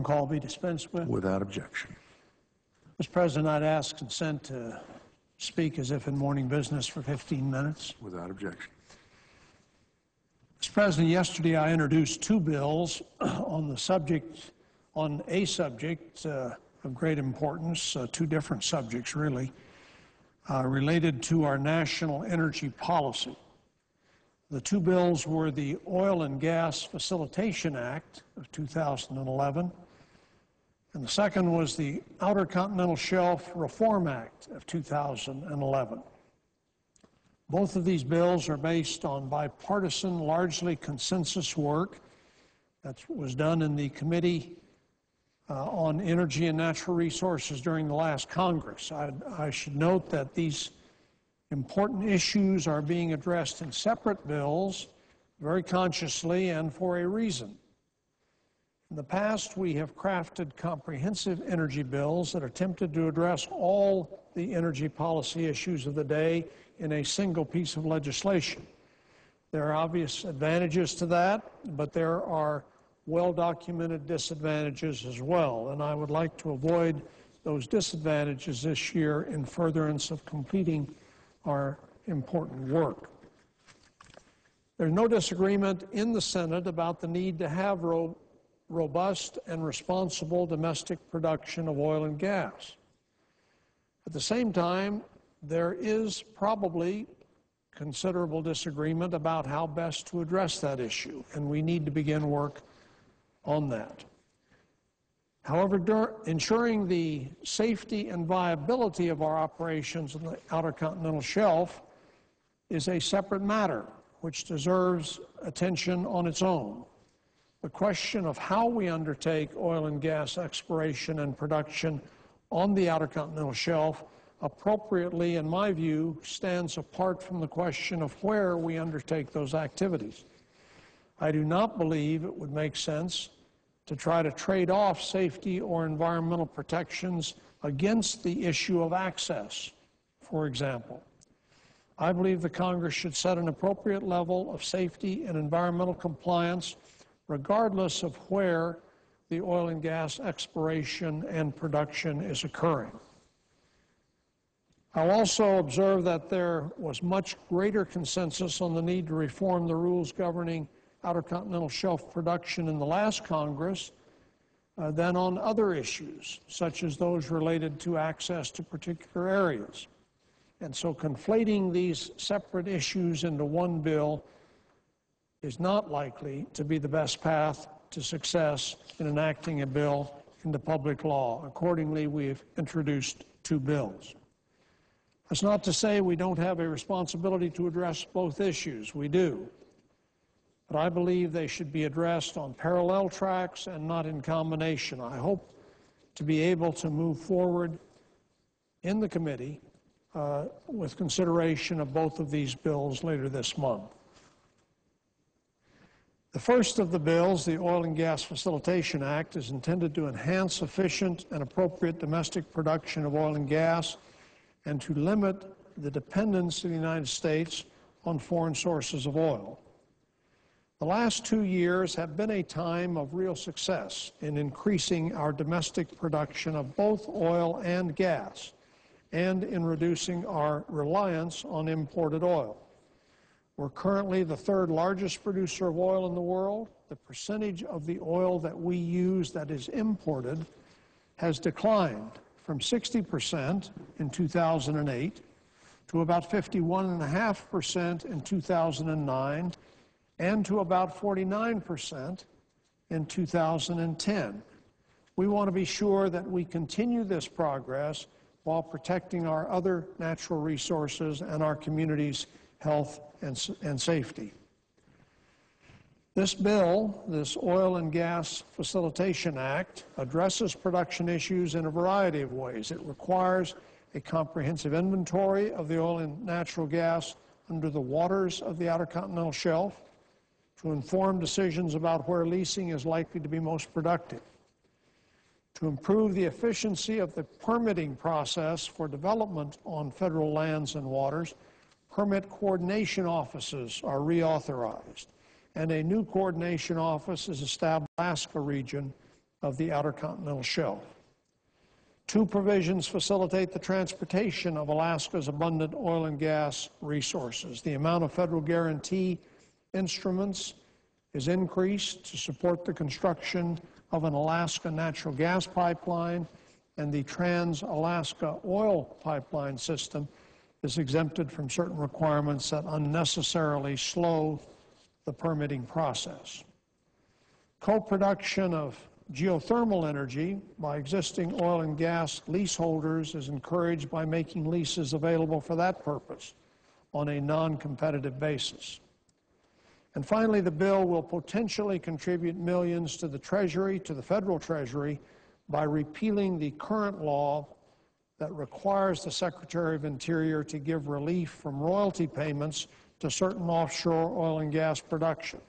quorum call be dispensed with? Without objection. Mr. President, I'd ask consent to speak as if in morning business for 15 minutes. Without objection. Mr. President, yesterday I introduced two bills on a subject of great importance, two different subjects really, related to our national energy policy. The two bills were the Oil and Gas Facilitation Act of 2011, and the second was the Outer Continental Shelf Reform Act of 2011. Both of these bills are based on bipartisan, largely consensus work that was done in the Committee on Energy and Natural Resources during the last Congress. I should note that these important issues are being addressed in separate bills very consciously and for a reason. In the past, we have crafted comprehensive energy bills that attempted to address all the energy policy issues of the day in a single piece of legislation. There are obvious advantages to that, but there are well-documented disadvantages as well, and I would like to avoid those disadvantages this year in furtherance of completing our important work. There's no disagreement in the Senate about the need to have robust and responsible domestic production of oil and gas. At the same time, there is probably considerable disagreement about how best to address that issue, and we need to begin work on that. However, ensuring the safety and viability of our operations on the Outer Continental Shelf is a separate matter which deserves attention on its own. The question of how we undertake oil and gas exploration and production on the Outer Continental Shelf appropriately, in my view, stands apart from the question of where we undertake those activities. I do not believe it would make sense to try to trade off safety or environmental protections against the issue of access, for example. I believe the Congress should set an appropriate level of safety and environmental compliance regardless of where the oil and gas exploration and production is occurring. I'll also observe that there was much greater consensus on the need to reform the rules governing Outer Continental Shelf production in the last Congress than on other issues, such as those related to access to particular areas. And so conflating these separate issues into one bill is not likely to be the best path to success in enacting a bill into public law. Accordingly, we've introduced two bills. That's not to say we don't have a responsibility to address both issues. We do. But I believe they should be addressed on parallel tracks and not in combination. I hope to be able to move forward in the committee with consideration of both of these bills later this month. The first of the bills, the Oil and Gas Facilitation Act, is intended to enhance efficient and appropriate domestic production of oil and gas and to limit the dependence of the United States on foreign sources of oil. The last 2 years have been a time of real success in increasing our domestic production of both oil and gas and in reducing our reliance on imported oil. We're currently the third largest producer of oil in the world. The percentage of the oil that we use that is imported has declined from 60% in 2008 to about 51.5% in 2009 and to about 49% in 2010. We want to be sure that we continue this progress while protecting our other natural resources and our communities' health and safety. This bill, this Oil and Gas Facilitation Act, addresses production issues in a variety of ways. It requires a comprehensive inventory of the oil and natural gas under the waters of the Outer Continental Shelf to inform decisions about where leasing is likely to be most productive, to improve the efficiency of the permitting process for development on federal lands and waters. Permit coordination offices are reauthorized, and a new coordination office is established in the Alaska region of the Outer Continental Shelf. Two provisions facilitate the transportation of Alaska's abundant oil and gas resources. The amount of federal guarantee instruments is increased to support the construction of an Alaska natural gas pipeline, and the Trans-Alaska oil pipeline system is exempted from certain requirements that unnecessarily slow the permitting process. Co-production of geothermal energy by existing oil and gas leaseholders is encouraged by making leases available for that purpose on a non-competitive basis. And finally, the bill will potentially contribute millions to the Treasury, to the federal Treasury, by repealing the current law that requires the Secretary of Interior to give relief from royalty payments to certain offshore oil and gas production.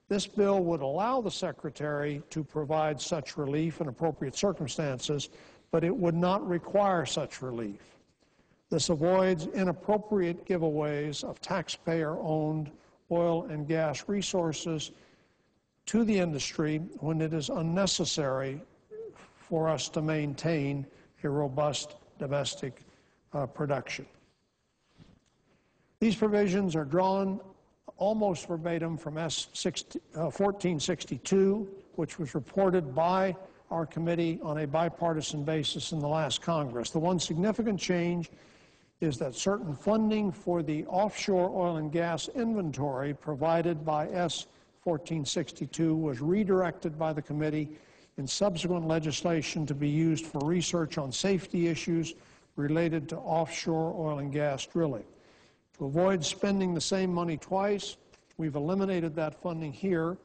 This bill would allow the Secretary to provide such relief in appropriate circumstances, but it would not require such relief. This avoids inappropriate giveaways of taxpayer-owned oil and gas resources to the industry when it is unnecessary for us to maintain a robust domestic production. These provisions are drawn almost verbatim from S. 1462, which was reported by our committee on a bipartisan basis in the last Congress. The one significant change is that certain funding for the offshore oil and gas inventory provided by S. 1462 was redirected by the committee in subsequent legislation to be used for research on safety issues related to offshore oil and gas drilling. To avoid spending the same money twice, we've eliminated that funding here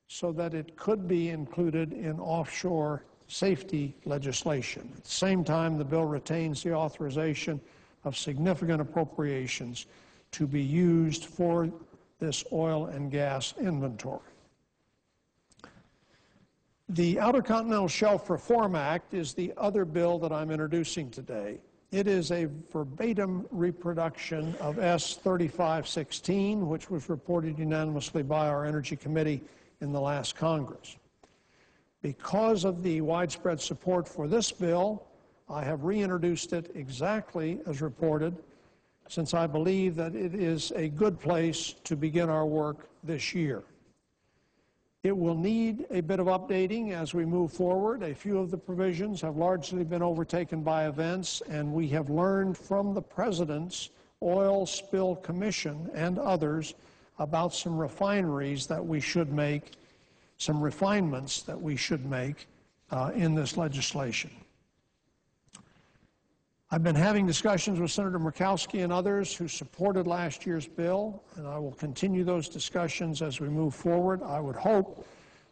so that it could be included in offshore safety legislation. At the same time, the bill retains the authorization of significant appropriations to be used for this oil and gas inventory. The Outer Continental Shelf Reform Act is the other bill that I'm introducing today. It is a verbatim reproduction of S. 3516, which was reported unanimously by our Energy Committee in the last Congress. Because of the widespread support for this bill, I have reintroduced it exactly as reported, since I believe that it is a good place to begin our work this year. It will need a bit of updating as we move forward. A few of the provisions have largely been overtaken by events, and we have learned from the President's Oil Spill Commission and others about some refineries that we should make, some refinements that we should make in this legislation. I've been having discussions with Senator Murkowski and others who supported last year's bill, and I will continue those discussions as we move forward. I would hope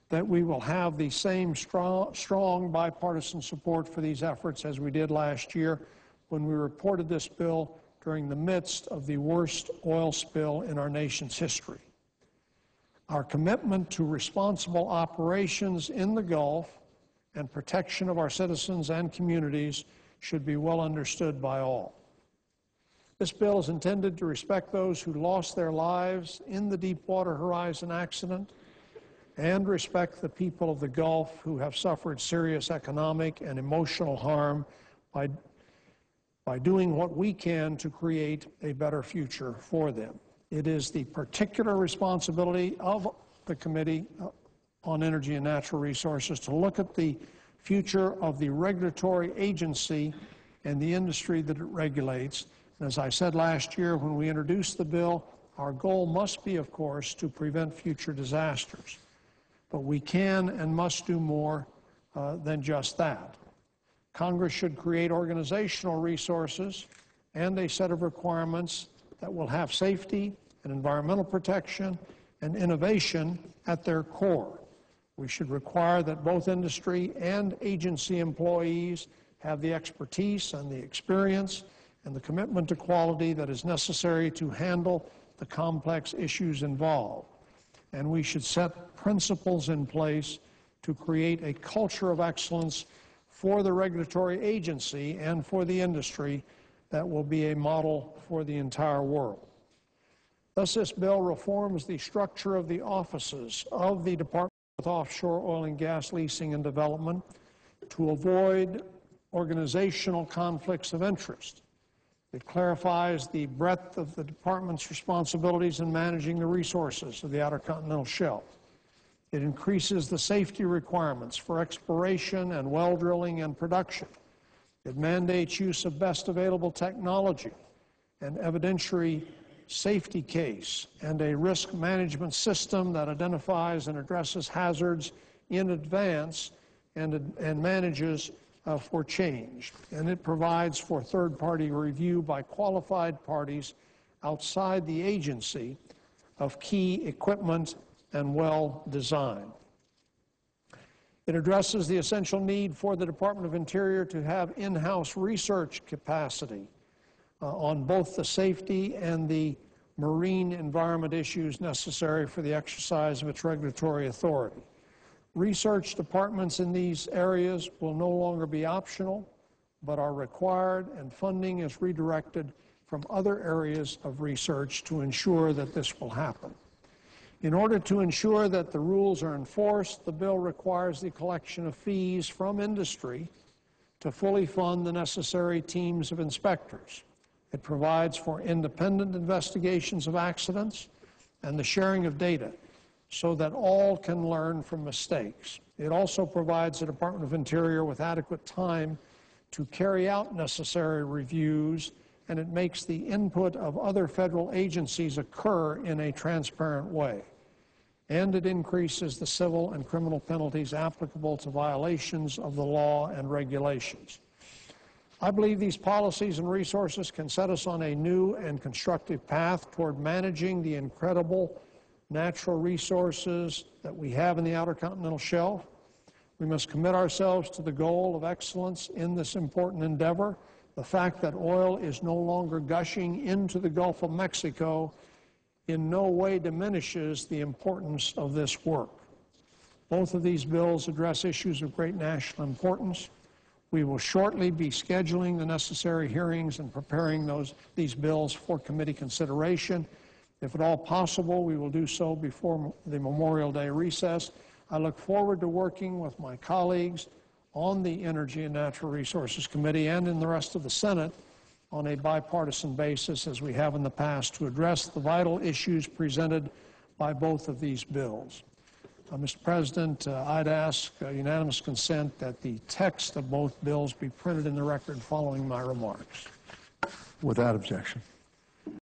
that we will have the same strong bipartisan support for these efforts as we did last year when we reported this bill during the midst of the worst oil spill in our nation's history. Our commitment to responsible operations in the Gulf and protection of our citizens and communities should be well understood by all. This bill is intended to respect those who lost their lives in the Deepwater Horizon accident and respect the people of the Gulf who have suffered serious economic and emotional harm by doing what we can to create a better future for them. It is the particular responsibility of the Committee on Energy and Natural Resources to look at the future of the regulatory agency and the industry that it regulates. And as I said last year when we introduced the bill, our goal must be, of course, to prevent future disasters. But we can and must do more than just that. Congress should create organizational resources and a set of requirements that will have safety and environmental protection and innovation at their core. We should require that both industry and agency employees have the expertise and the experience and the commitment to quality that is necessary to handle the complex issues involved. And we should set principles in place to create a culture of excellence for the regulatory agency and for the industry that will be a model for the entire world. Thus, this bill reforms the structure of the offices of the Department with offshore oil and gas leasing and development to avoid organizational conflicts of interest. It clarifies the breadth of the Department's responsibilities in managing the resources of the Outer Continental Shelf. It increases the safety requirements for exploration and well drilling and production. It mandates use of best available technology, an evidentiary safety case, and a risk management system that identifies and addresses hazards in advance and manages for change. And it provides for third-party review by qualified parties outside the agency of key equipment and well design. It addresses the essential need for the Department of Interior to have in-house research capacity on both the safety and the marine environment issues necessary for the exercise of its regulatory authority. Research departments in these areas will no longer be optional, but are required, and funding is redirected from other areas of research to ensure that this will happen. In order to ensure that the rules are enforced, the bill requires the collection of fees from industry to fully fund the necessary teams of inspectors. It provides for independent investigations of accidents and the sharing of data so that all can learn from mistakes. It also provides the Department of Interior with adequate time to carry out necessary reviews, and it makes the input of other federal agencies occur in a transparent way. And it increases the civil and criminal penalties applicable to violations of the law and regulations. I believe these policies and resources can set us on a new and constructive path toward managing the incredible natural resources that we have in the Outer Continental Shelf. We must commit ourselves to the goal of excellence in this important endeavor. The fact that oil is no longer gushing into the Gulf of Mexico in no way diminishes the importance of this work. Both of these bills address issues of great national importance. We will shortly be scheduling the necessary hearings and preparing these bills for committee consideration. If at all possible, we will do so before the Memorial Day recess. I look forward to working with my colleagues on the Energy and Natural Resources Committee and in the rest of the Senate on a bipartisan basis, as we have in the past, to address the vital issues presented by both of these bills. Mr. President, I'd ask unanimous consent that the text of both bills be printed in the record following my remarks. Without objection.